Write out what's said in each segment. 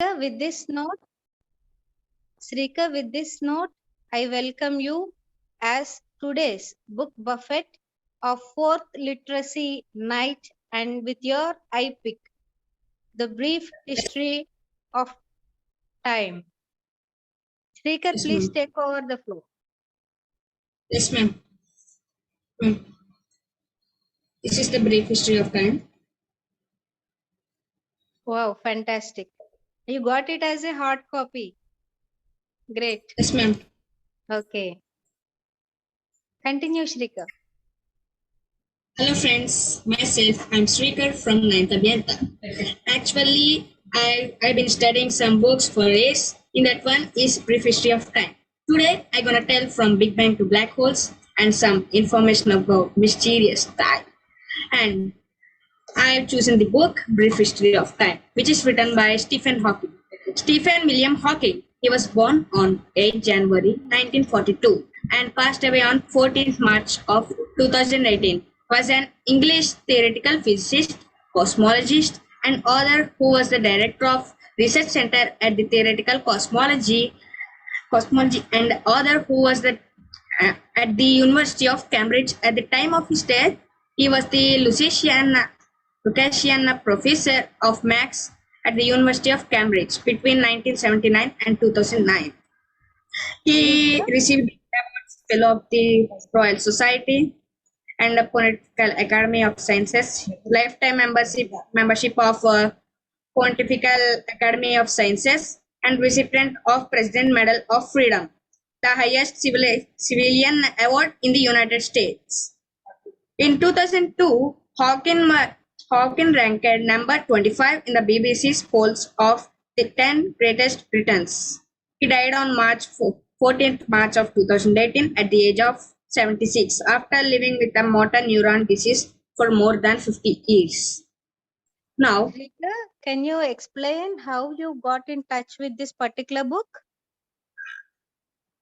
With this note, Srika, with this note, I welcome you as today's book buffet of fourth literacy night and with your I pick, the brief history of time. Srika, Yes, please ma'am. take over the floor. Yes, ma'am. Ma'am, this is the brief history of time. Wow, fantastic. You got it as a hard copy. Great. Yes, ma'am. Okay. Continue, Shrika. Hello, friends. Myself, I'm Srikar from Ninth Abhyanta. Actually, I've been studying some books for years. In that one is Brief History of Time. Today, I'm gonna tell from Big Bang to black holes and some information about mysterious time. And I've chosen the book Brief History of Time, which is written by Stephen Hawking. Stephen William Hawking. He was born on 8 January 1942 and passed away on 14th March of 2018. Was an English theoretical physicist, cosmologist, and author who was the director of Research Center at the Theoretical Cosmology and author who was at the University of Cambridge at the time of his death. He was the Lucasian Professor of Maths at the University of Cambridge between 1979 and 2009. He received Fellow of the Royal Society and the Political Academy of Sciences, lifetime membership of Pontifical Academy of Sciences, and recipient of President Medal of Freedom, the highest civilian award in the United States. In 2002, Hawking ranked number 25 in the BBC's polls of the 10 greatest Britons. He died on 14th March of 2018 at the age of 76 after living with a motor neuron disease for more than 50 years. Now, Srika, can you explain how you got in touch with this particular book?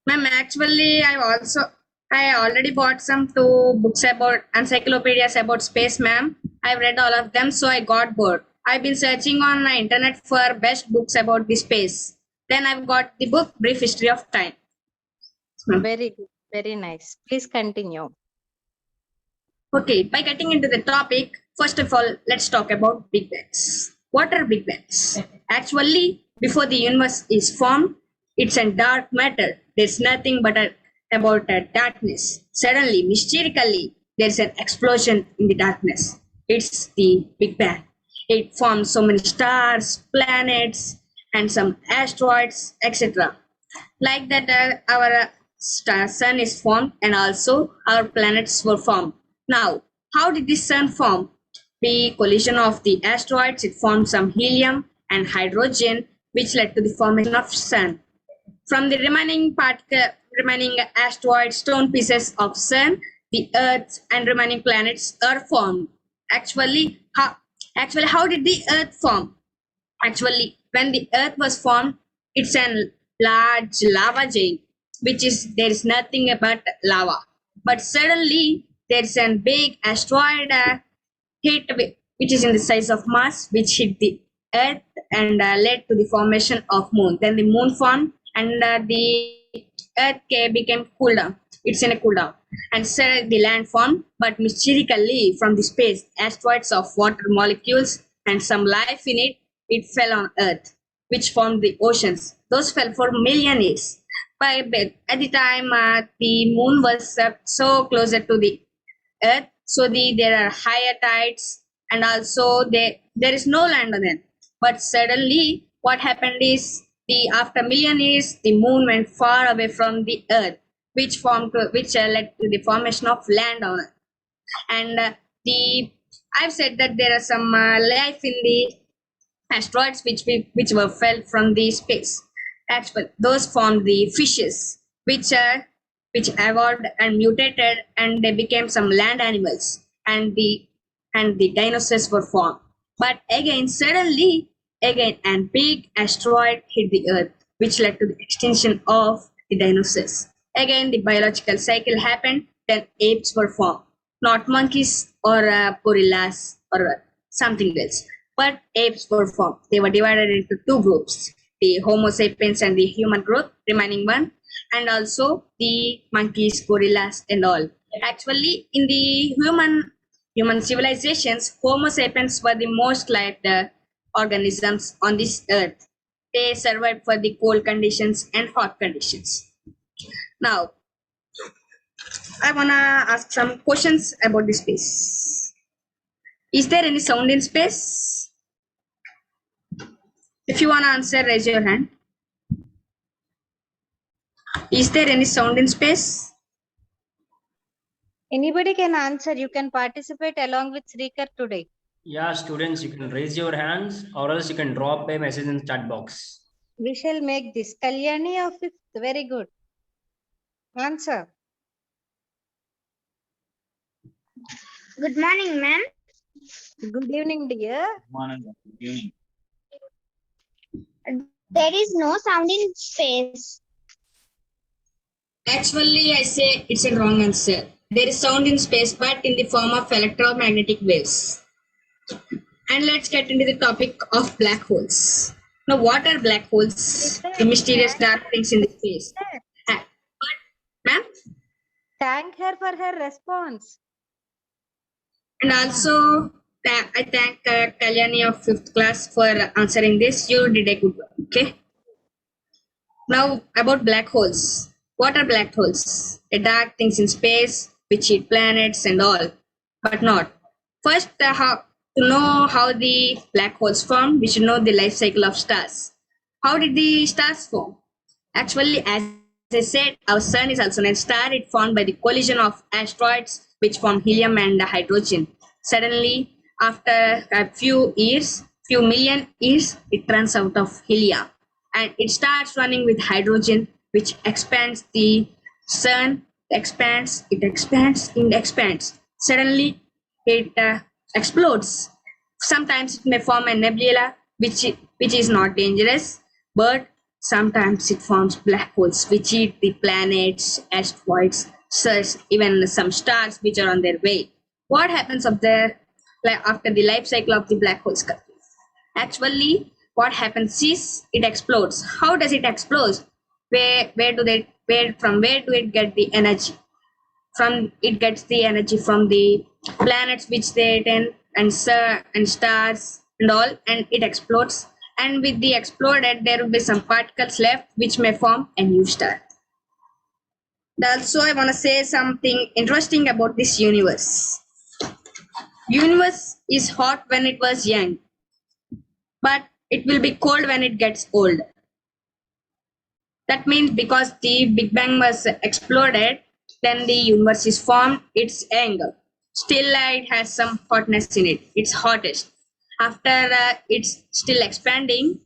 ma'am, actually, I already bought some 2 books about encyclopedias about space, ma'am. I've read all of them, so I got bored. I've been searching on the internet for best books about the space. Then I've got the book Brief History of Time. Very good. Very nice. Please continue. Okay, by getting into the topic, first of all, let's talk about Big Bangs. What are Big Bangs? Actually, before the universe is formed, it's a dark matter. There's nothing but about a darkness. Suddenly, mysteriously, there's an explosion in the darkness. It's the Big Bang. It forms so many stars, planets, and some asteroids, etc. Like that, our sun is formed and also our planets were formed. Now, how did the sun form? The collision of the asteroids, it formed some helium and hydrogen, which led to the formation of sun. From the remaining asteroids, stone pieces of sun, the Earth and remaining planets are formed. Actually, how did the Earth form? Actually, when the Earth was formed, it's a large lava giant, which is there is nothing but lava. But suddenly there's a big asteroid hit, which is in the size of Mars, which hit the Earth and led to the formation of Moon. Then the Moon formed, and the Earth became cool down. It's in a cool down, and so the land formed. But mysteriously, from the space, asteroids of water molecules and some life in it, it fell on Earth, which formed the oceans. Those fell for million years. At the time, the Moon was so closer to the Earth, so there are higher tides, and also there is no land on it. But suddenly, what happened is after million years, the Moon went far away from the Earth, which led to the formation of land on it. And I've said that there are some life in the asteroids which were fell from the space. Actually, those formed the fishes, which evolved and mutated, and they became some land animals, and the dinosaurs were formed. But again, suddenly, again, a big asteroid hit the Earth, which led to the extinction of the dinosaurs. Again, the biological cycle happened. Then apes were formed, not monkeys or gorillas or something else. but apes were formed. They were divided into two groups, the Homo sapiens and the human group, remaining one, and also the monkeys, gorillas, and all. Actually, in the human civilizations, Homo sapiens were the most liked organisms on this earth. They survived for the cold conditions and hot conditions. Now, I wanna ask some questions about the space. Is there any sound in space? If you wanna answer, raise your hand. Is there any sound in space? Anybody can answer. You can participate along with Srikar today. Yeah, students, you can raise your hands or else you can drop a message in the chat box. We shall make this. Kalyani of 5th. Very good. Answer. Good morning, ma'am. Good evening, dear. There is no sound in space. Actually, I say it's a wrong answer. There is sound in space, but in the form of electromagnetic waves. And let's get into the topic of black holes. Now, what are black holes? The mysterious dark things in the space. But, ma'am? Thank her for her response. And also, I thank Kalyani of 5th class for answering this. You did a good work. Okay. Now, about black holes. What are black holes? The dark things in space which eat planets and all, but not. First, to know how the black holes form, we should know the life cycle of stars. How did the stars form? Actually, as I said, our sun is also a star. It formed by the collision of asteroids which form helium and hydrogen. Suddenly, after a few million years, it runs out of helium and it starts running with hydrogen, which expands the sun, it expands. Suddenly, it explodes. Sometimes it may form a nebula, which is not dangerous, but sometimes it forms black holes, which eat the planets, asteroids, suns, even some stars which are on their way. What happens after the life cycle of the black holes? Actually, what happens is it explodes. How does it explode? From where do it get the energy? It gets the energy from the planets which they attend and stars and all, and it explodes. And with the exploded, there will be some particles left which may form a new star. Also, I want to say something interesting about this universe. Universe is hot when it was young, but it will be cold when it gets old. That means because the Big Bang was exploded, then the universe is formed, it's young. Still, it has some hotness in it. It's hottest. After it's still expanding,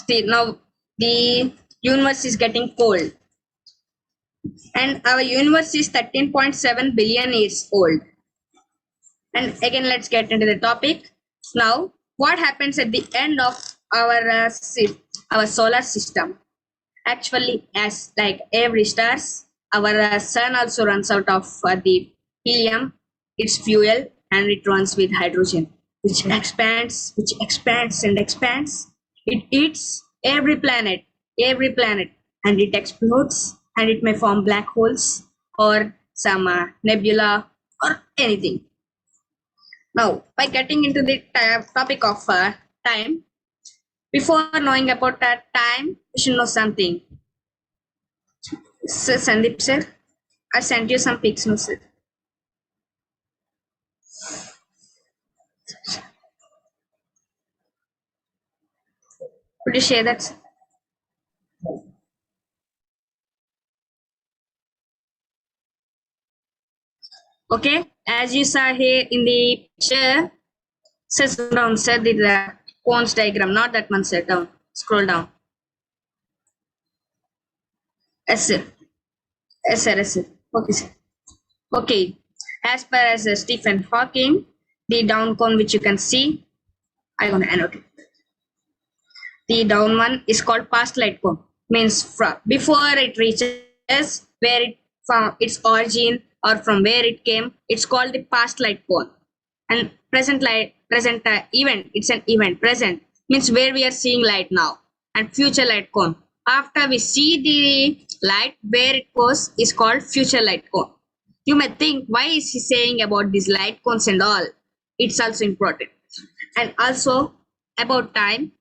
now the universe is getting cold. And our universe is 13.7 billion years old. And again, let's get into the topic. Now, what happens at the end of our solar system? Actually, as like every stars, our sun also runs out of the helium, its fuel, and it runs with hydrogen, which expands and expands. It eats every planet, and it explodes, and it may form black holes or some nebula or anything. Now, by getting into the topic of time, before knowing about that time, you should know something. Sir Sandeep sir, I sent you some pics, no sir. Could you share that? Okay, as you saw here in the picture, sir, down, sir, the cones diagram, not that one, sir, down, scroll down. Yes, sir. Yes, sir, yes, sir. Okay, sir. Okay, as per as Stephen Hawking, the down cone which you can see, I'm gonna annotate. The down one is called past light cone, means from before it reaches where it from its origin or from where it came, it's called the past light cone. And present event. It's an event. Present means where we are seeing light now, and future light cone. After we see the light, where it goes is called future light cone. You may think, why is he saying about these light cones and all? It's also important. And also about time,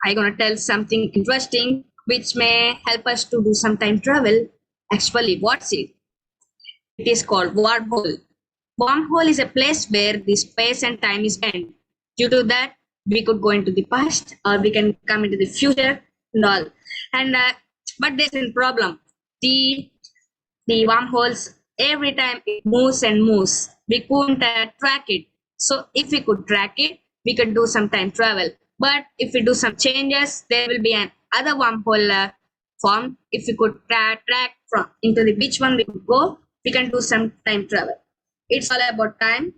I'm gonna tell something interesting which may help us to do some time travel. Actually, what's it? It is called wormhole. Wormhole is a place where the space and time is bent. Due to that, we could go into the past or we can come into the future and all. And but there's a problem. The wormholes, every time it moves and moves, we couldn't track it. So if we could track it, we could do some time travel. But if we do some changes, there will be an other wormhole formed. If we could track from into the which one we could go, we can do some time travel. It's all about time.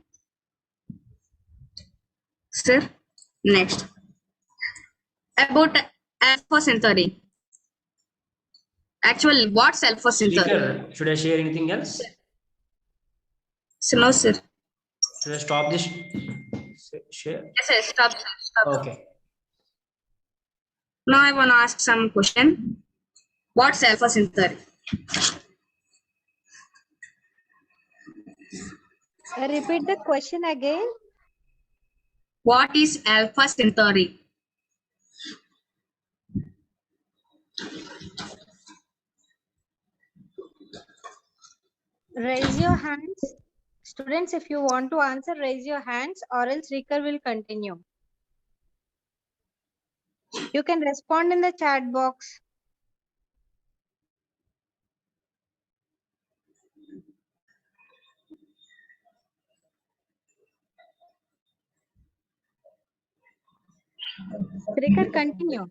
Sir, next. About Alpha Centauri. Actually, what's Alpha Centauri? Speaker, should I share anything else? So, no, sir. Should I stop this share? Yes, stop, sir. Stop. Okay. Now I want to ask some question. What's Alpha Centauri? Repeat the question again. What is Alpha Centauri? Raise your hands. Students, if you want to answer, raise your hands or else Rika will continue. You can respond in the chat box. Rika, continue.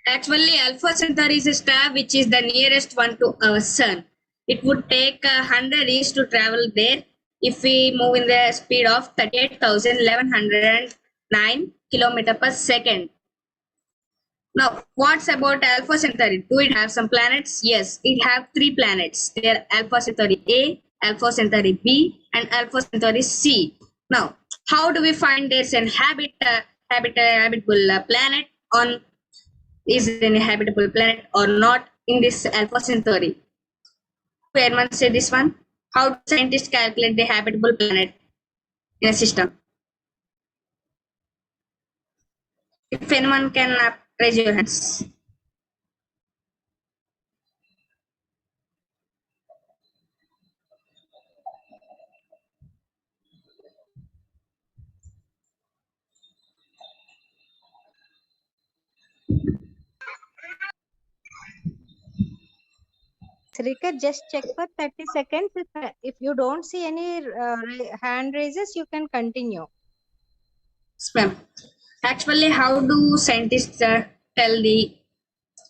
Actually, Alpha Centauri is a star which is the nearest one to our sun. It would take 100 years to travel there if we move in the speed of 38,1109 km per second. Now, what's about Alpha Centauri? Do it have some planets? Yes, it have 3 planets. They are Alpha Centauri A, Alpha Centauri B, and Alpha Centauri C. Now, how do we find there's an habitable planet on? Is it a habitable planet or not in this Alpha Centauri? Anyone say this one? How do scientists calculate the habitable planet in a system? If anyone can raise your hands. Rika, just check for 30 seconds. If you don't see any hand raises, you can continue. Yes, ma'am. Actually, how do scientists tell the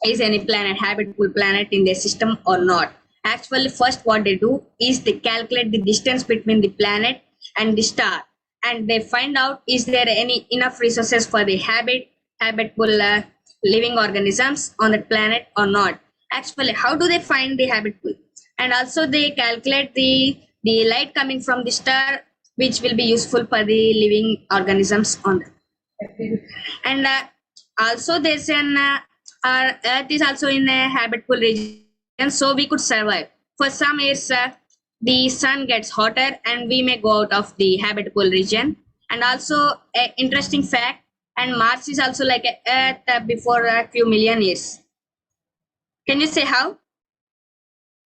is any planet habitable planet in their system or not? Actually, first what they do is they calculate the distance between the planet and the star, and they find out is there any enough resources for the habitable living organisms on the planet or not. Actually, how do they find the habitable? And also they calculate the light coming from the star, which will be useful for the living organisms on the. And also there's an our Earth is also in a habitable region, so we could survive. For some years, the sun gets hotter and we may go out of the habitable region. And also, an interesting fact, and Mars is also like a Earth before a few million years. Can you say how?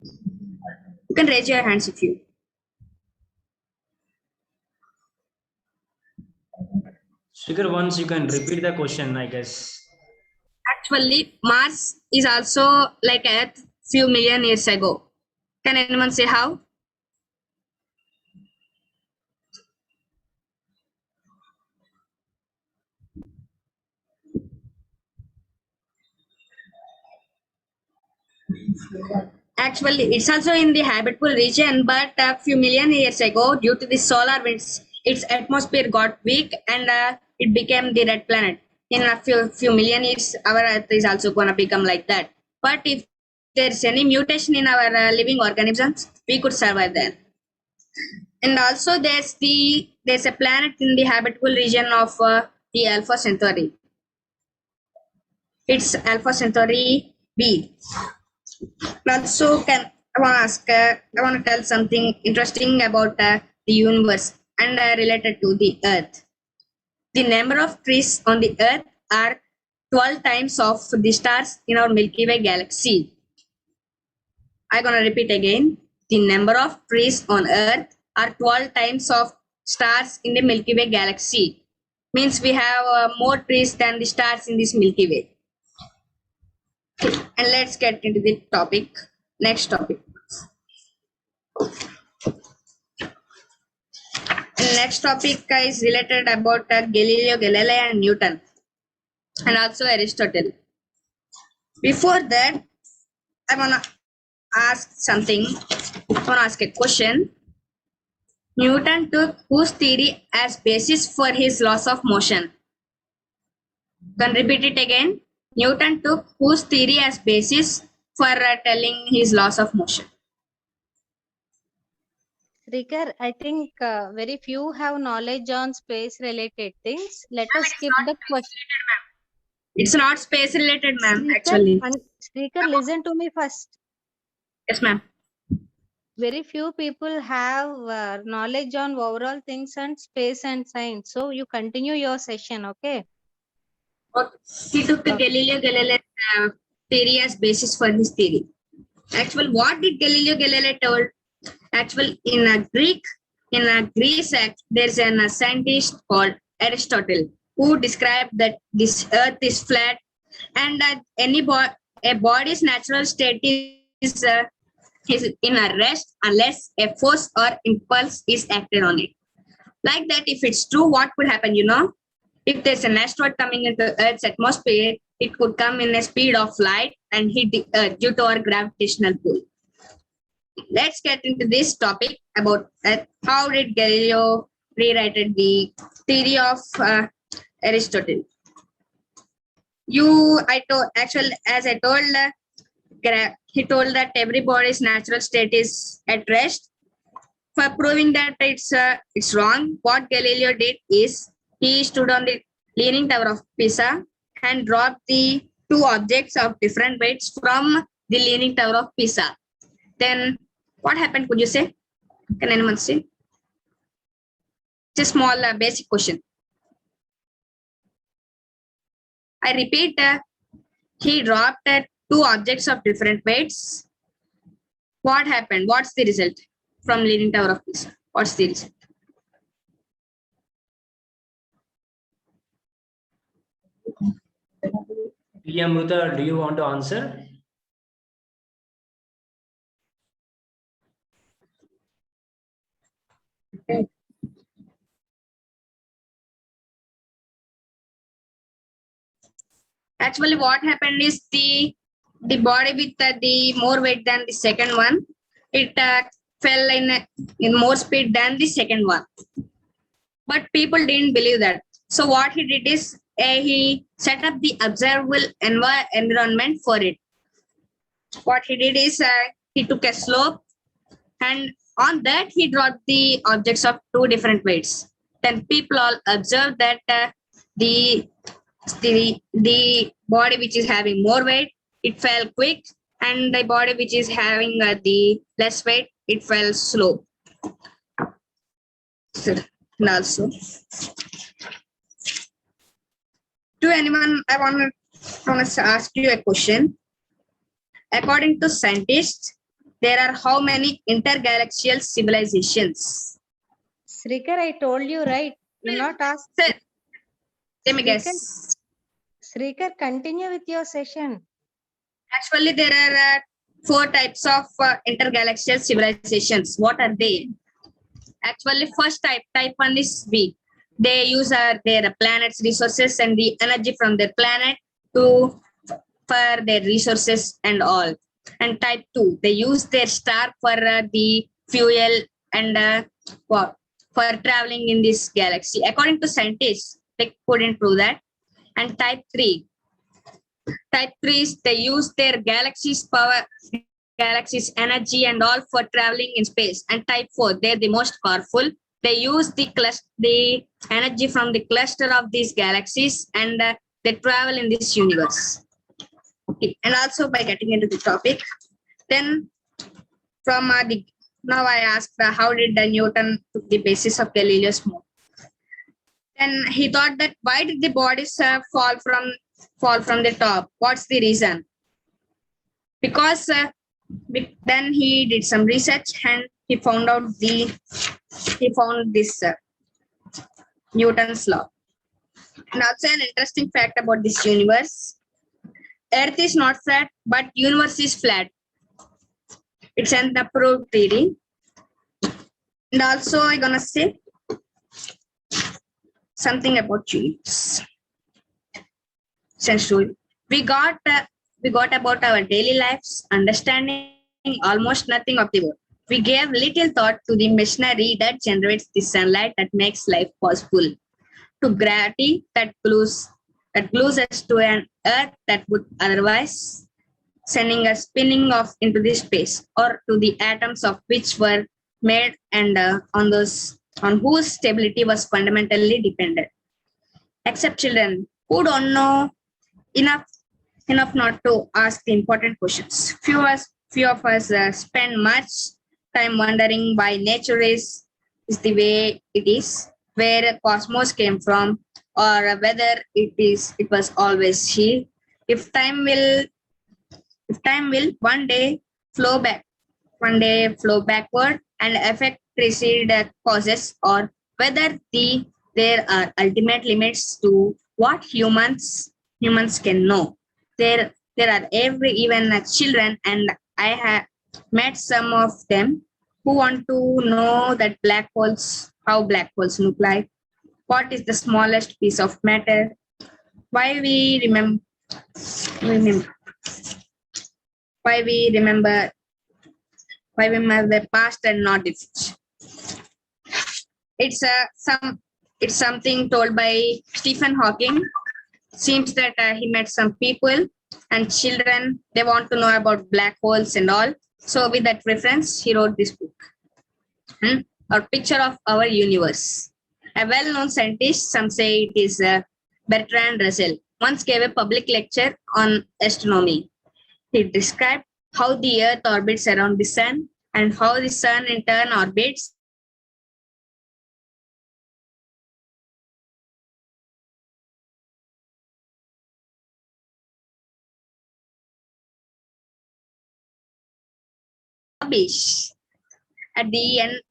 You can raise your hands if you. Speaker, once you can repeat the question, I guess. Actually, Mars is also like Earth few million years ago. Can anyone say how? Actually, it's also in the habitable region, but a few million years ago, due to the solar winds, its atmosphere got weak and it became the red planet. In a few million years, our Earth is also gonna become like that. But if there's any mutation in our living organisms, we could survive there. And also there's a planet in the habitable region of the Alpha Centauri. It's Alpha Centauri B. Also, I want to tell something interesting about the universe and related to the Earth. The number of trees on the Earth are 12 times of the stars in our Milky Way galaxy. I'm gonna repeat again. The number of trees on Earth are 12 times of stars in the Milky Way galaxy. Means we have more trees than the stars in this Milky Way. And let's get into the topic. Next topic. And next topic is related about Galileo Galilei and Newton, and also Aristotle. Before that, I wanna ask something. I wanna ask a question. Newton took whose theory as basis for his laws of motion? Can repeat it again. Newton took whose theory as basis for telling his laws of motion? Srikar, I think very few have knowledge on space related things. Let us skip the question. It's not space related, ma'am. Actually, Srikar, listen to me first. yes, ma'am. Very few people have knowledge on overall things and space and science. So you continue your session, okay? Okay. He took Galileo Galilei's theory as basis for his theory. Actually, what did Galileo Galilei told? Actually, in Greece, there's a scientist called Aristotle who described that this Earth is flat and that a body's natural state is in a rest unless a force or impulse is acted on it. Like that, if it's true, what could happen? If there's an asteroid coming into Earth's atmosphere, it could come in a speed of light and hit the Earth due to our gravitational pull. Let's get into this topic about how did Galileo rewrite the theory of Aristotle. As I told, he told that everybody's natural state is at rest. For proving that it's wrong, what Galileo did is he stood on the Leaning Tower of Pisa and dropped the two objects of different weights from the Leaning Tower of Pisa. Then what happened? Could you say? Can anyone say? It's a small basic question. I repeat, he dropped two objects of different weights. What happened? What's the result from Leaning Tower of Pisa? What's the result? Amruta, do you want to answer? Actually, what happened is the body with the more weight than the second one, it fell in more speed than the second one. But people didn't believe that. So what he did is he set up the observable environment for it. What he did is he took a slope and on that he dropped the objects of two different weights. Then people all observed that the body which is having more weight, it fell quick, and the body which is having the less weight, it fell slow. And also, to anyone, I want to ask you a question. According to scientists, there are how many intergalactical civilizations? Srikar, I told you, right? Do not ask. Let me guess. Srikar, continue with your session. Actually, there are four types of intergalactical civilizations. What are they? Actually, first type one is B. They use their planet's resources and the energy from their planet for their resources and all. And type 2, they use their star for the fuel and for traveling in this galaxy. According to scientists, they couldn't prove that. And type 3 is they use their galaxy's power galaxy's energy and all for traveling in space. And type 4, they're the most powerful. They use the energy from the cluster of these galaxies, and they travel in this universe. Okay. And also by getting into the topic, then from now I asked how did Newton took the basis of Galileo's moon. Then he thought that why did the bodies fall from the top? What's the reason? Because then he did some research and he found this Newton's law. And also an interesting fact about this universe: Earth is not flat, but universe is flat. It's an approved theory. And also I'm gonna say something about universe. Essentially, we got about our daily lives, understanding almost nothing of the world. We gave little thought to the machinery that generates the sunlight that makes life possible, to gravity that glues us to an earth that would otherwise sending us spinning off into the space, or to the atoms of which were made and on whose stability was fundamentally dependent. Except children who don't know enough not to ask the important questions. Few of us spend much time wondering why nature is the way it is, where the cosmos came from, or whether it was always here. If time will one day flow backward and affect preceded causes, or whether there are ultimate limits to what humans can know. There are even children, and I have met some of them who want to know that how black holes look like, what is the smallest piece of matter, why we remember the past and not the future. It's something told by Stephen Hawking. Seems that he met some people and children, they want to know about black holes and all. So with that reference, he wrote this book. A picture of our universe. A well-known scientist, some say it is Bertrand Russell, once gave a public lecture on astronomy. He described how the Earth orbits around the Sun and how the Sun in turn orbits rubbish. At the end,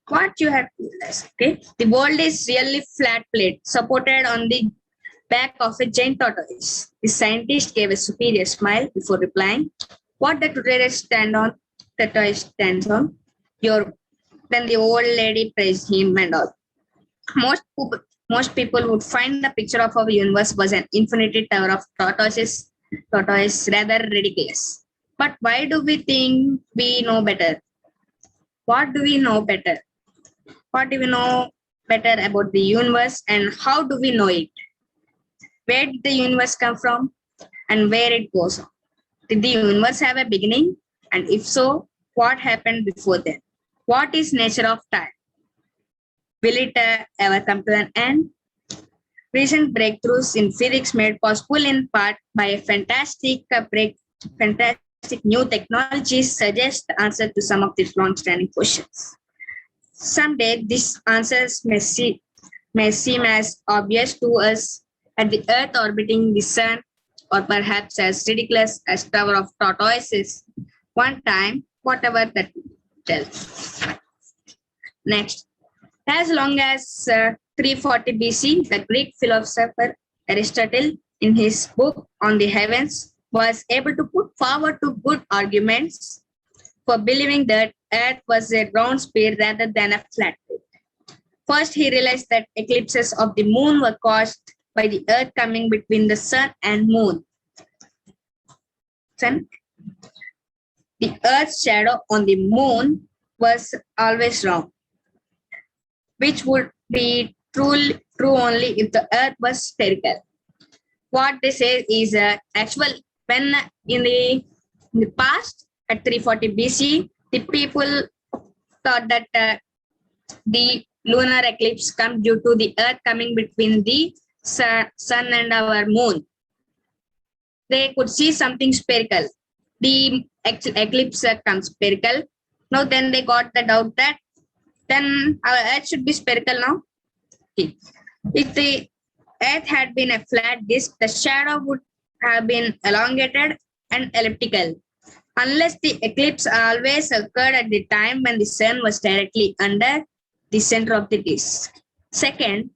what you have to realize, okay? The world is really flat plate supported on the back of a giant tortoise. The scientist gave a superior smile before replying, what the tortoise stands on. Then the old lady praised him and all. Most people would find the picture of our universe was an infinity tower of tortoise rather ridiculous. But why do we think we know better? What do we know better? What do we know better about the universe, and how do we know it? Where did the universe come from and where it goes on? Did the universe have a beginning? And if so, what happened before then? What is nature of time? Will it ever come to an end? Recent breakthroughs in physics made possible in part by fantastic new technologies suggest the answer to some of these long-standing questions. Someday, these answers may seem as obvious to us as the Earth orbiting the Sun, or perhaps as ridiculous as Tower of Tortoises. One time, whatever that tells. Next, as long as 340 BC, the Greek philosopher Aristotle, in his book on the heavens, was able to put forward two good arguments for believing that Earth was a round sphere rather than a flat plate. First, he realized that eclipses of the moon were caused by the Earth coming between the Sun and Moon. The Earth's shadow on the Moon was always round, which would be true only if the Earth was spherical. What they say is actual when in the In the past, at 340 BC, the people thought that the lunar eclipse comes due to the Earth coming between the sun and our moon. They could see something spherical. The eclipse comes spherical. Now then they got the doubt that then our Earth should be spherical now. Okay. If the Earth had been a flat disk, the shadow would have been elongated and elliptical. Unless the eclipse always occurred at the time when the sun was directly under the center of the disk. Second,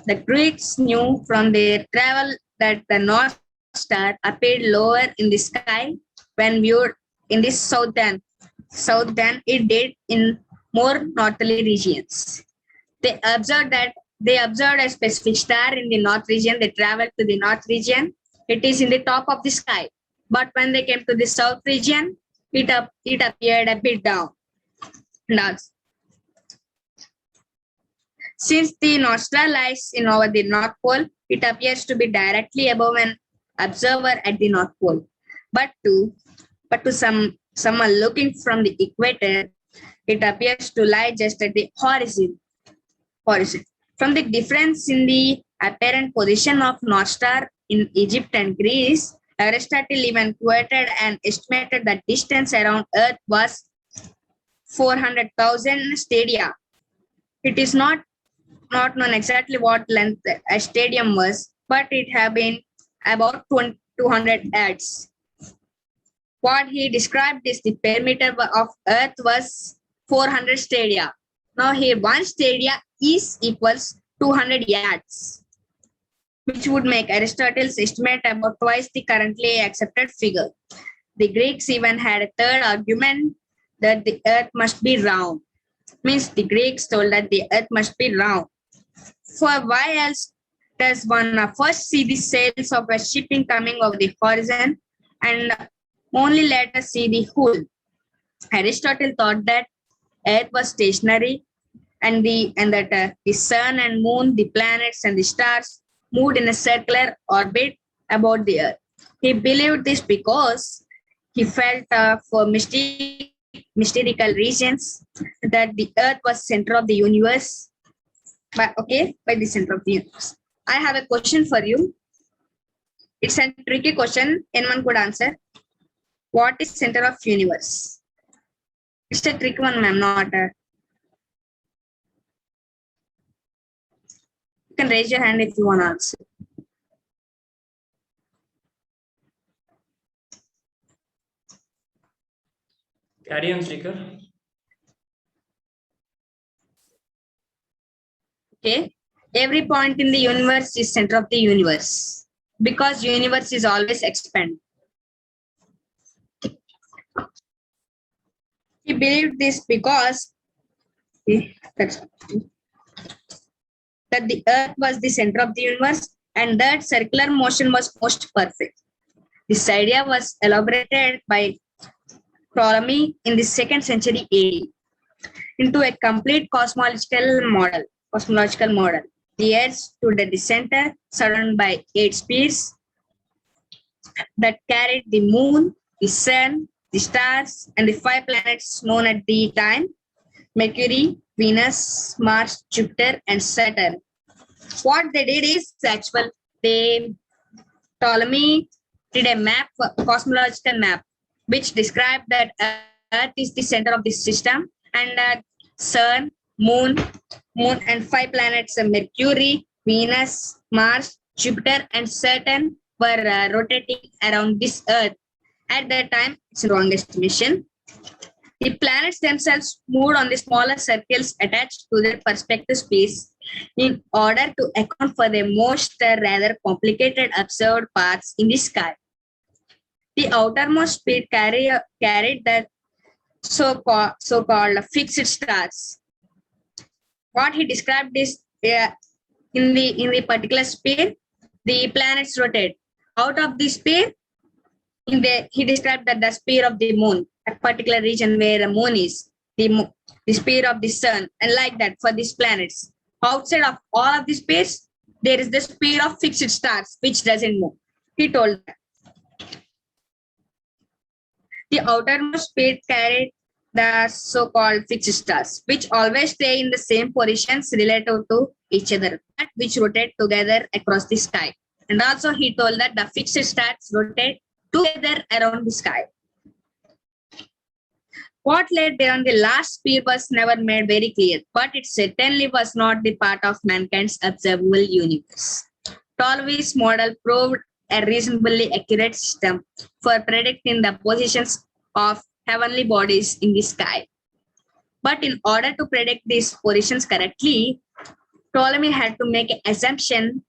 the Greeks knew from their travel that the North Star appeared lower in the sky when viewed in the south than it did in more northerly regions. They observed a specific star in the north region. They traveled to the north region. It is in the top of the sky. But when they came to the south region, it appeared a bit down. Now, since the North Star lies over the North Pole, it appears to be directly above an observer at the North Pole. But to someone looking from the equator, it appears to lie just at the horizon. From the difference in the apparent position of North Star in Egypt and Greece, Aristotle even quoted and estimated the distance around Earth was 400,000 stadia. It is not known exactly what length a stadium was, but it had been about 200 yards. What he described is the perimeter of Earth was 400 stadia. Now here 1 stadia is equals 200 yards, which would make Aristotle's estimate about twice the currently accepted figure. The Greeks even had a third argument that the Earth must be round. Means the Greeks told that the Earth must be round. For why else does one first see the sails of a shipping coming over the horizon and only later see the hull? Aristotle thought that Earth was stationary and that the sun and moon, the planets and the stars moved in a circular orbit about the Earth. He believed this because he felt for mystical reasons that the Earth was center of the universe. By the center of the universe. I have a question for you. It's a tricky question. Anyone could answer. What is center of universe? It's a tricky one, ma'am. Not a. You can raise your hand if you want to answer. Carry on, speaker. Okay. Every point in the universe is center of the universe because universe is always expanding. He believed this because that the Earth was the center of the universe and that circular motion was most perfect. This idea was elaborated by Ptolemy in the 2nd century AD into a complete cosmological model. The Earth stood at the center, surrounded by 8 spheres that carried the moon, the sun, the stars, and the 5 planets known at the time: Mercury, Venus, Mars, Jupiter, and Saturn. What they did is Ptolemy did a map, cosmological map, which described that Earth is the center of the system and sun, moon, and 5 planets: Mercury, Venus, Mars, Jupiter, and Saturn were rotating around this Earth. At that time, it's a wrong estimation. The planets themselves moved on the smaller circles attached to their respective space in order to account for the most rather complicated observed paths in the sky. The outermost sphere carried the so-called fixed stars. What he described is in the particular sphere, the planets rotate. Out of the sphere, he described that the sphere of the moon, a particular region where the moon is, the sphere of the sun, and like that for these planets. Outside of all of the spheres, there is the sphere of fixed stars, which doesn't move. He told that. The outermost speed carried the so-called fixed stars, which always stay in the same positions relative to each other, but which rotate together across the sky. And also he told that the fixed stars rotate together around the sky. What led beyond the last spear was never made very clear, but it certainly was not the part of mankind's observable universe. Ptolemy's model proved a reasonably accurate system for predicting the positions of heavenly bodies in the sky. But in order to predict these positions correctly, Ptolemy had to make an assumption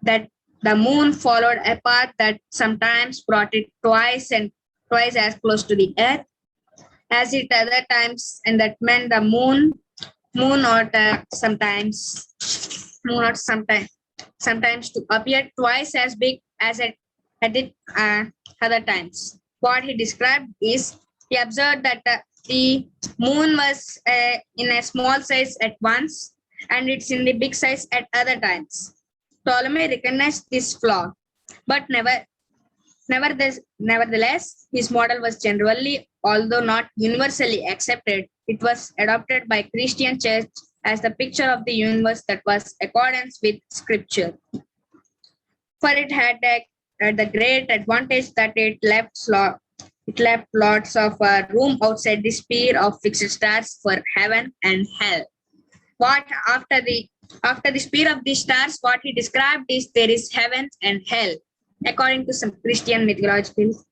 that the moon followed a path that sometimes brought it twice as close to the earth as it other times, and that meant the moon not sometimes to appear twice as big as it at other times. What he described is he observed that the moon was in a small size at once and it's in the big size at other times. Ptolemy recognized this flaw, but nevertheless, his model was generally, although not universally accepted, it was adopted by Christian Church as the picture of the universe that was accordance with Scripture. For it had the great advantage that it left lots of room outside the sphere of fixed stars for heaven and hell. What after the sphere of the stars, what he described is there is heaven and hell, according to some Christian mythological.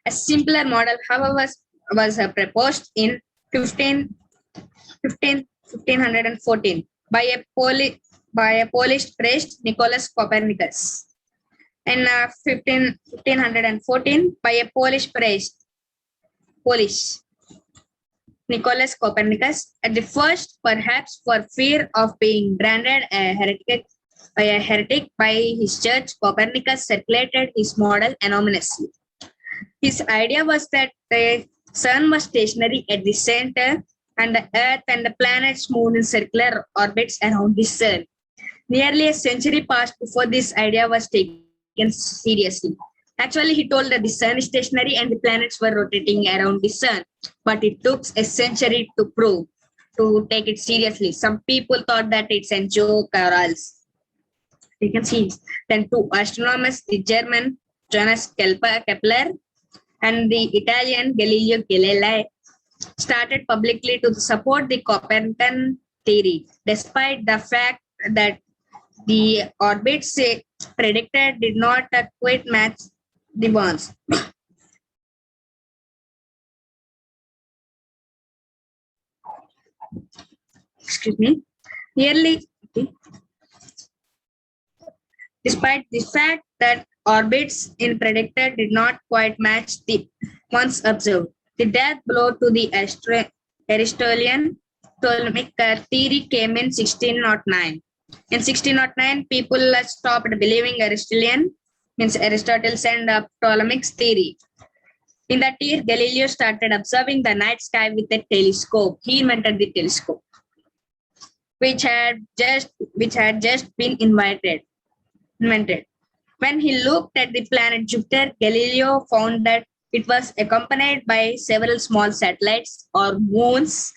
A simpler model, however, was proposed in 1514 by a Polish priest, Nicholas Copernicus. In 1514 by a Polish priest, Nicholas Copernicus, at the first perhaps for fear of being branded a heretic by his church, Copernicus circulated his model anonymously. His idea was that the sun was stationary at the center and the earth and the planets moved in circular orbits around the sun. Nearly a century passed before this idea was taken seriously. Actually, he told that the sun is stationary and the planets were rotating around the sun, but it took a century to take it seriously. Some people thought that it's a joke or else. You can see. Then two astronomers, the German Johannes Kepler and the Italian Galileo Galilei, started publicly to support the Copernican theory, despite the fact that the orbits predicted did not quite match the ones. Excuse me. Despite the fact that orbits in predicted did not quite match the ones observed, the death blow to the Aristotelian Ptolemaic theory came in 1609. In 1609, people stopped believing Aristotelian, means Aristotle's and Ptolemaic theory. In that year, Galileo started observing the night sky with a telescope. He invented the telescope, which had just been invented. When he looked at the planet Jupiter, Galileo found that it was accompanied by several small satellites or moons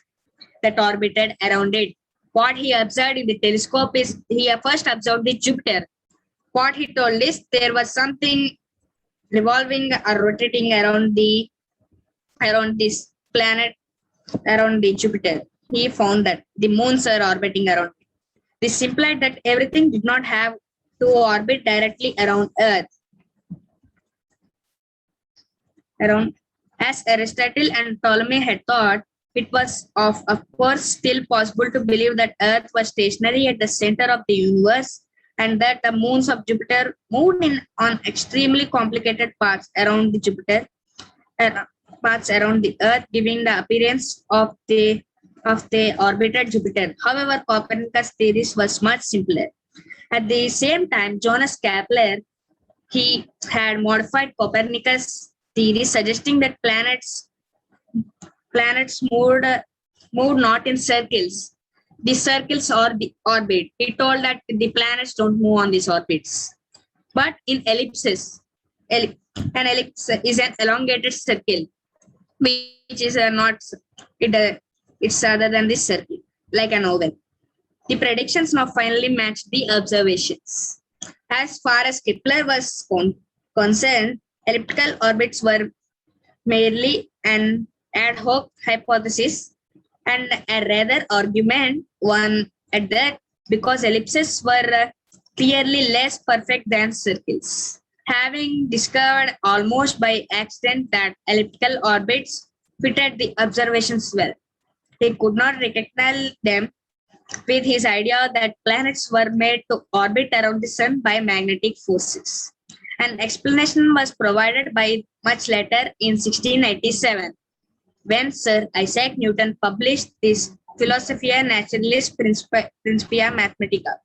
that orbited around it. What he observed in the telescope is he first observed the Jupiter. What he told is there was something revolving or rotating around this planet, around the Jupiter. He found that the moons are orbiting around it. This implied that everything did not have to orbit directly around Earth. As Aristotle and Ptolemy had thought, it was of course still possible to believe that Earth was stationary at the center of the universe and that the moons of Jupiter moved on extremely complicated paths around the Earth, giving the appearance of the orbited Jupiter. However, Copernicus' theories was much simpler. At the same time, Johannes Kepler, he had modified Copernicus' theory, suggesting that planets moved not in circles. The circles or the orbit. He told that the planets don't move on these orbits, but in ellipses. An ellipse is an elongated circle, which is not it's other than this circle, like an oval. The predictions now finally matched the observations. As far as Kepler was concerned, elliptical orbits were merely an ad hoc hypothesis and a rather argument one at that, because ellipses were clearly less perfect than circles. Having discovered almost by accident that elliptical orbits fitted the observations well, he could not reconcile them with his idea that planets were made to orbit around the sun by magnetic forces. An explanation was provided by much later in 1687, when Sir Isaac Newton published his Philosophia Naturalis Principia Mathematica,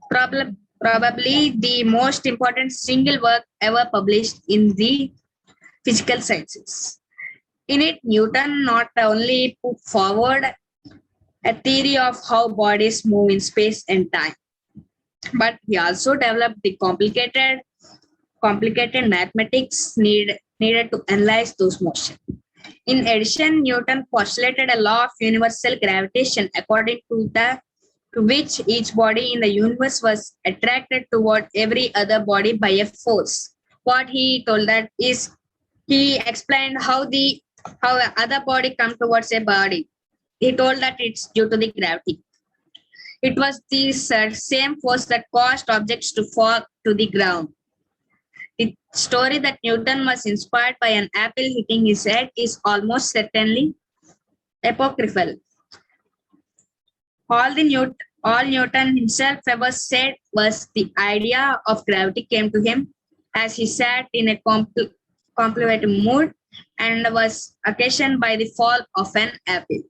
probably the most important single work ever published in the physical sciences. In it, Newton not only put forward a theory of how bodies move in space and time, but he also developed the complicated mathematics needed to analyze those motions. In addition, Newton postulated a law of universal gravitation according to which each body in the universe was attracted toward every other body by a force. What he told that is, he explained how other body come towards a body. He told that it's due to the gravity. It was the same force that caused objects to fall to the ground. The story that Newton was inspired by an apple hitting his head is almost certainly apocryphal. All Newton himself ever said was the idea of gravity came to him as he sat in a contemplative mood and was occasioned by the fall of an apple.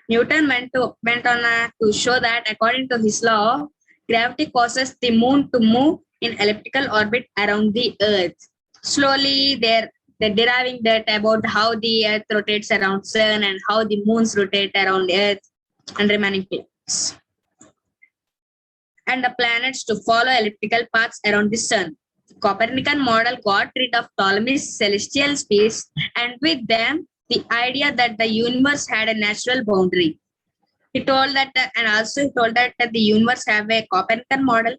Newton went on to show that according to his law, gravity causes the moon to move in elliptical orbit around the earth. Slowly, they're deriving that about how the earth rotates around sun and how the moons rotate around the earth and remaining planets. And the planets to follow elliptical paths around the sun. The Copernican model got rid of Ptolemy's celestial space, and with them, the idea that the universe had a natural boundary. He told that, and also he told that the universe have a Copernican model.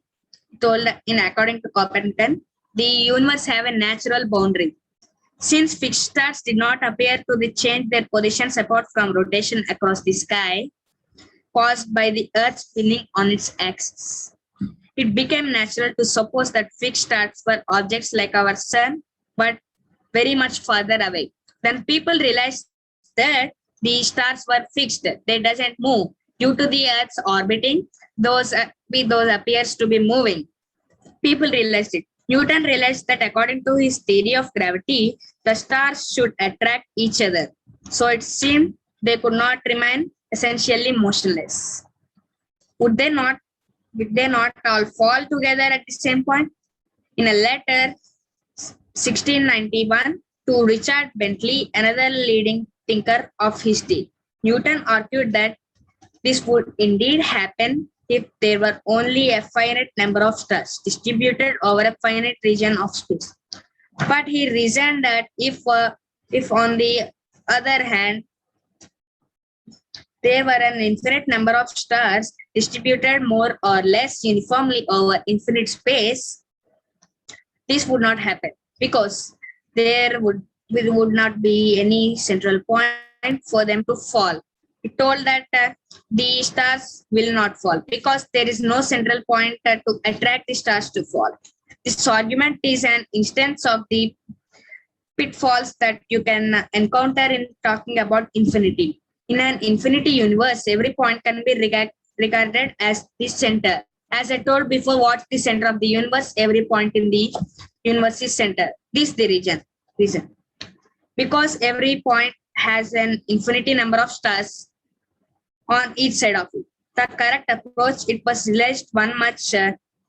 He told that according to Copernican, the universe have a natural boundary. Since fixed stars did not appear to change their positions apart from rotation across the sky, caused by the Earth spinning on its axis, it became natural to suppose that fixed stars were objects like our sun, but very much further away. Then people realized that the stars were fixed; they doesn't move due to the Earth's orbiting. Those appears to be moving. People realized it. Newton realized that according to his theory of gravity, the stars should attract each other. So it seemed they could not remain essentially motionless. Did they not all fall together at the same point? In a letter, 1691, to Richard Bentley, another leading thinker of his day, Newton argued that this would indeed happen if there were only a finite number of stars distributed over a finite region of space. But he reasoned that if on the other hand, there were an infinite number of stars distributed more or less uniformly over infinite space, this would not happen because there would not be any central point for them to fall. He told that the stars will not fall because there is no central point to attract the stars to fall. This argument is an instance of the pitfalls that you can encounter in talking about infinity. In an infinity universe, every point can be regarded as the center. As I told before, what's the center of the universe? Every point in the universe is center. This is the region. Because every point has an infinity number of stars on each side of it. The correct approach, it was realized one much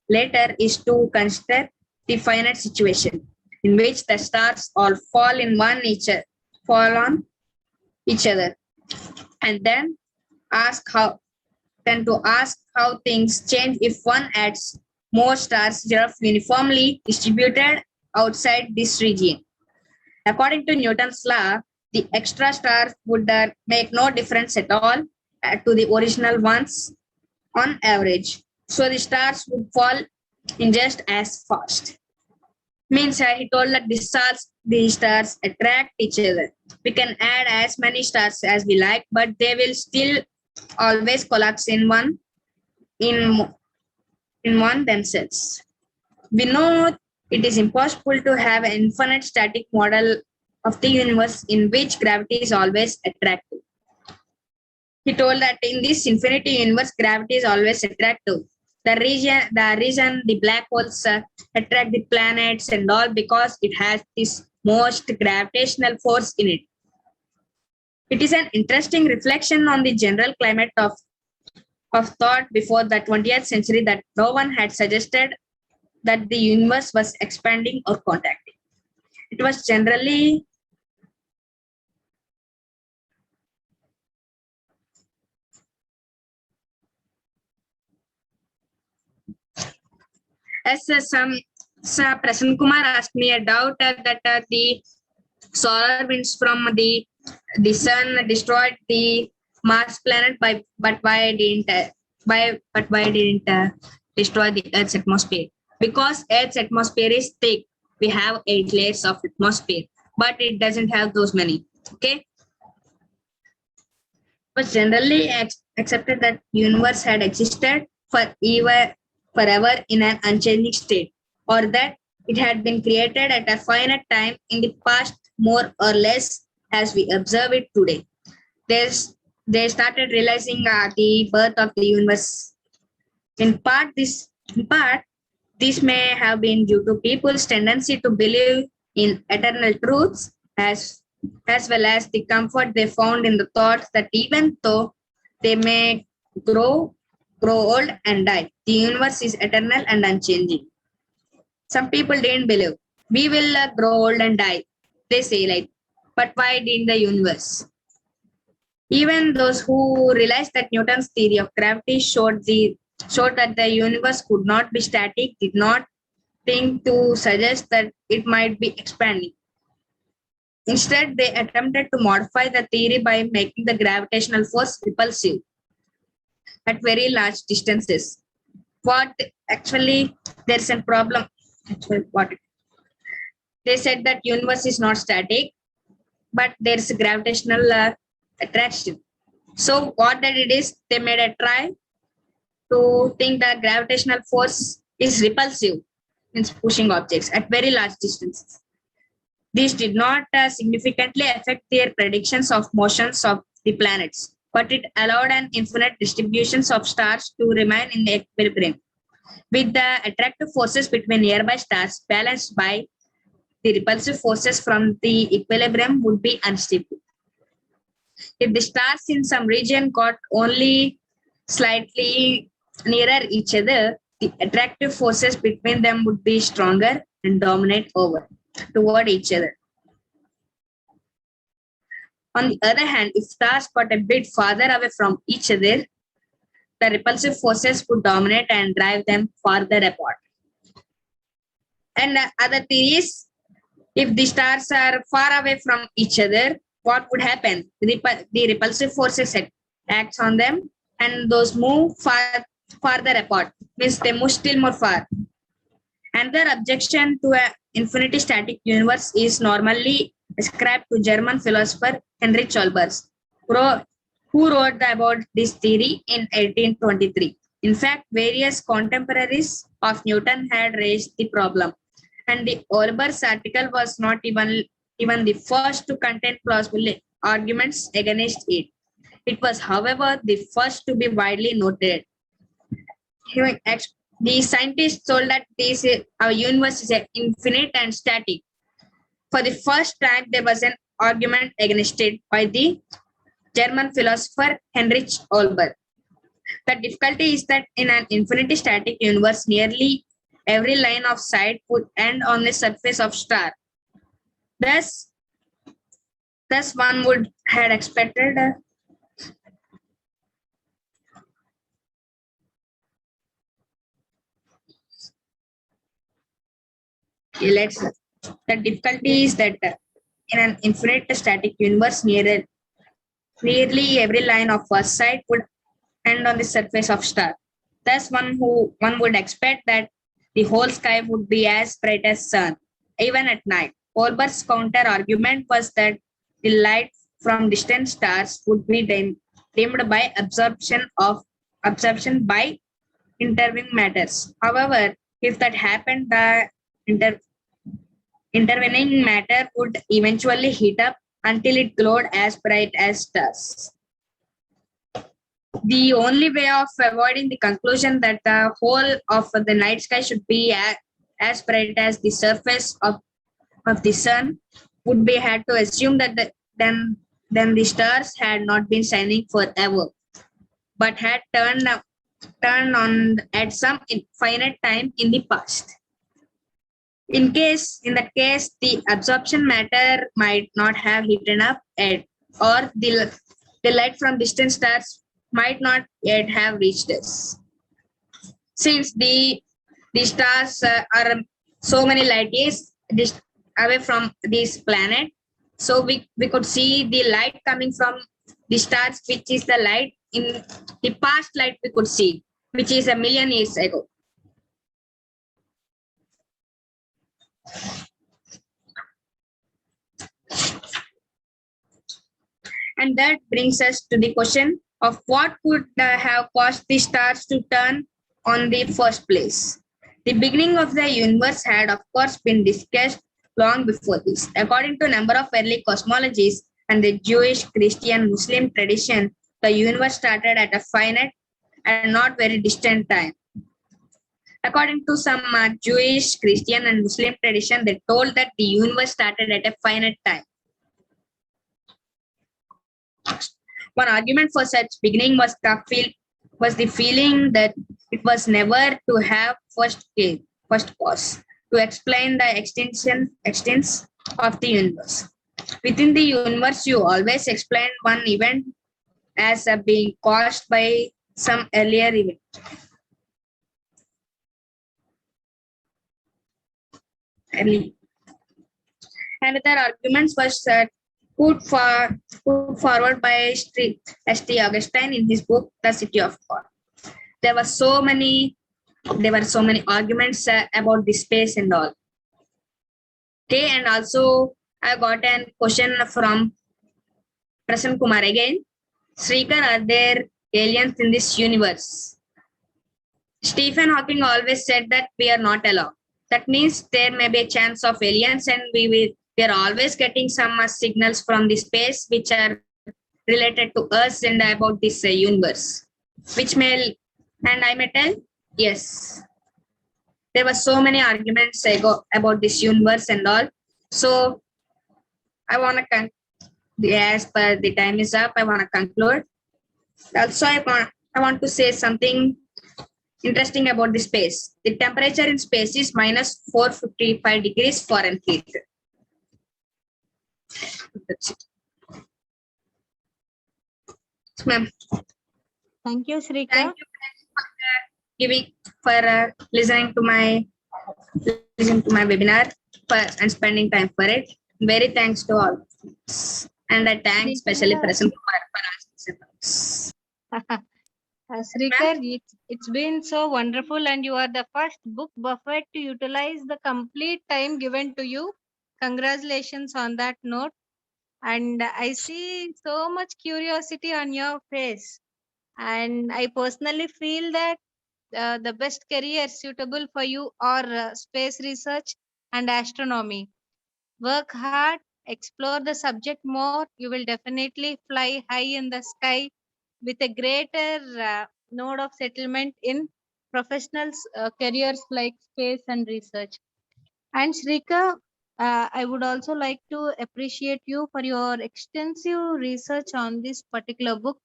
later, is to consider the finite situation in which the stars all fall on each other, and then ask how things change if one adds more stars that are uniformly distributed outside this region. According to Newton's law, the extra stars would make no difference at all to the original ones on average. So the stars would fall in just as fast. Means he told that the stars attract each other. We can add as many stars as we like, but they will still always collapse in one themselves. We know it is impossible to have an infinite static model of the universe in which gravity is always attractive. He told that in this infinity universe, gravity is always attractive. The reason the black holes attract the planets and all because it has this most gravitational force in it. It is an interesting reflection on the general climate of thought before the 20th century that no one had suggested that the universe was expanding or contracting. It was generally as Prasanna Kumar asked me a doubt that the solar winds from the sun destroyed the Mars planet but why didn't destroy the Earth's atmosphere? Because Earth's atmosphere is thick. We have 8 layers of atmosphere, but it doesn't have those many. Okay. It was generally accepted that universe had existed forever in an unchanging state, or that it had been created at a finite time in the past, more or less as we observe it today. They started realizing the birth of the universe. In part, this may have been due to people's tendency to believe in eternal truths as well as the comfort they found in the thought that even though they may grow old and die, the universe is eternal and unchanging. Some people didn't believe. We will grow old and die. They say like, but why didn't the universe? Even those who realized that Newton's theory of gravity showed that the universe could not be static did not think to suggest that it might be expanding. Instead, they attempted to modify the theory by making the gravitational force repulsive at very large distances. What actually there's a problem. Actually, they said that universe is not static, but there's a gravitational attraction. So what they did is they made a try to think that gravitational force is repulsive in pushing objects at very large distances. This did not significantly affect their predictions of motions of the planets, but it allowed an infinite distributions of stars to remain in equilibrium, with the attractive forces between nearby stars balanced by the repulsive forces from the equilibrium would be unstable. If the stars in some region got only slightly nearer each other, the attractive forces between them would be stronger and dominate toward each other. On the other hand, if stars got a bit farther away from each other, the repulsive forces would dominate and drive them farther apart. And other theories, if the stars are far away from each other, what would happen? The repulsive forces acts on them and those move farther apart, means they move still more far. Another objection to an infinity static universe is normally ascribed to German philosopher Heinrich Olbers, who wrote about this theory in 1823. In fact, various contemporaries of Newton had raised the problem, and the Olbers article was not even the first to contain plausible arguments against it. It was, however, the first to be widely noted. The scientists told that our universe is infinite and static. For the first time, there was an argument against it by the German philosopher Heinrich Olbers. The difficulty is that in an infinity static universe, nearly every line of sight would end on the surface of star. Thus one would had expected let's The difficulty is that in an infinite static universe, nearly every line of first sight would end on the surface of star. Thus, one would expect that the whole sky would be as bright as sun, even at night. Olber's counter argument was that the light from distant stars would be dimmed by absorption by intervening matters. However, if that happened, the intervening matter would eventually heat up until it glowed as bright as stars. The only way of avoiding the conclusion that the whole of the night sky should be as bright as the surface of the sun would be had to assume that then the stars had not been shining forever, but had turned on at some finite time in the past. In that case, the absorption matter might not have heated up yet, or the light from distant stars might not yet have reached us. Since the stars are so many light years away from this planet, so we could see the light coming from the stars, which is the light in the past light we could see, which is a million years ago. And that brings us to the question of what could have caused the stars to turn on the first place. The beginning of the universe had, of course, been discussed long before this. According to a number of early cosmologies and the Jewish, Christian, Muslim tradition, the universe started at a finite and not very distant time. According to some Jewish, Christian, and Muslim tradition, they told that the universe started at a finite time. One argument for such beginning was the feeling that it was never to have first cause to explain the extents of the universe. Within the universe, you always explain one event as being caused by some earlier event. Another argument was put forward by St. Augustine in his book The City of God. There were so many arguments about the space and all. Okay, and also I got a question from Prasanna Kumar again. Srikar, are there aliens in this universe? Stephen Hawking always said that we are not alone. That means there may be a chance of aliens, and we are always getting some signals from the space which are related to us and about this universe. And I may tell, yes. There were so many arguments about this universe and all. So I want to as per the time is up, I want to conclude. Also, I want to say something interesting about the space. The temperature in space is minus 455 degrees Fahrenheit. That's it. Ma'am. Thank you, Srika. Thank you for listening to my webinar and spending time for it. Very thanks to all. And I thank especially Prasanna Kumar for asking questions. Srikar, it's been so wonderful, and you are the first book buffet to utilize the complete time given to you. Congratulations on that note. And I see so much curiosity on your face. And I personally feel that the best career suitable for you are space research and astronomy. Work hard, explore the subject more. You will definitely fly high in the sky with a greater node of settlement in professional careers like space and research. And Shrika, I would also like to appreciate you for your extensive research on this particular book.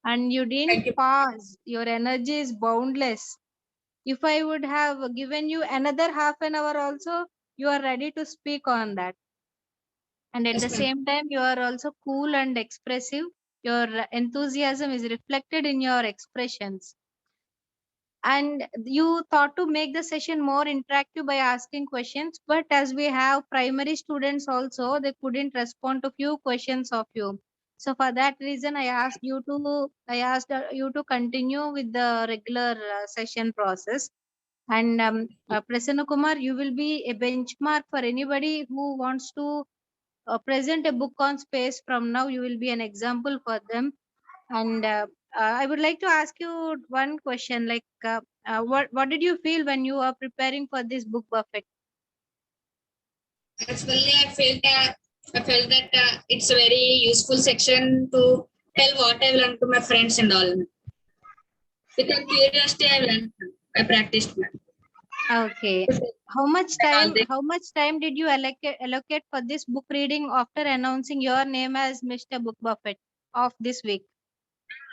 And you didn't pause. Your energy is boundless. If I would have given you another half an hour also, you are ready to speak on that. And at the same time, you are also cool and expressive. Your enthusiasm is reflected in your expressions. And you thought to make the session more interactive by asking questions, but as we have primary students also, they couldn't respond to few questions of you. So for that reason, I asked you to continue with the regular session process. And Prasanna Kumar, you will be a benchmark for anybody who wants to present a book on space. From now, you will be an example for them. And I would like to ask you one question, like, what did you feel when you are preparing for this book buffet? Actually, I felt that it's a very useful section to tell what I learned to my friends and all. With a curiosity, I learned. I practiced. Okay. How much time did you allocate for this book reading after announcing your name as Mr. Book Buffet of this week?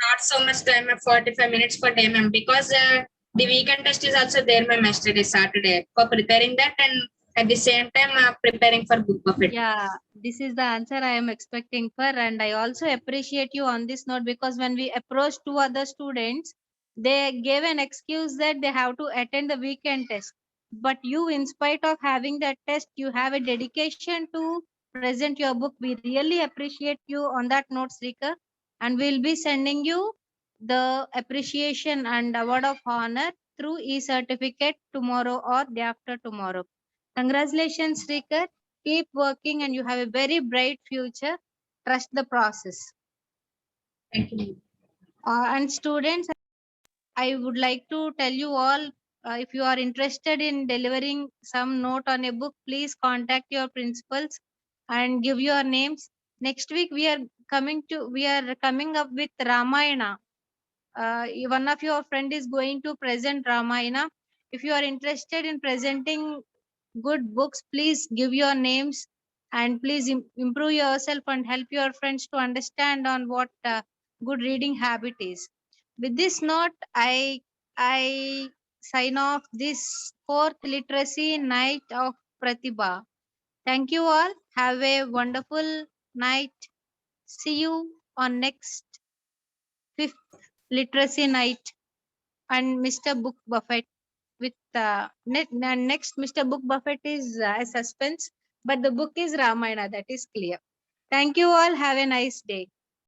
Not so much time, 45 minutes per day, ma'am, because the weekend test is also there, ma'am, yesterday, Saturday, for preparing that and at the same time preparing for book buffet. Yeah, this is the answer I am expecting for, and I also appreciate you on this note, because when we approached two other students, they gave an excuse that they have to attend the weekend test. But you, in spite of having that test, you have a dedication to present your book. We really appreciate you on that note, Srikar, and we'll be sending you the appreciation and award of honor through e-certificate tomorrow or day after tomorrow. Congratulations, Srikar. Keep working and you have a very bright future. Trust the process. Thank you. And students, I would like to tell you all, if you are interested in delivering some note on a book, please contact your principals and give your names. Next week we are coming up with Ramayana. One of your friend is going to present Ramayana. If you are interested in presenting good books, please give your names, and please improve yourself and help your friends to understand on what good reading habit is. With this note, I sign off this fourth literacy night of Pratibha. Thank you all. Have a wonderful night. See you on next fifth literacy night and Mr. Book Buffet. With next Mr. Book Buffet is a suspense, but the book is Ramayana, that is clear. Thank you all. Have a nice day.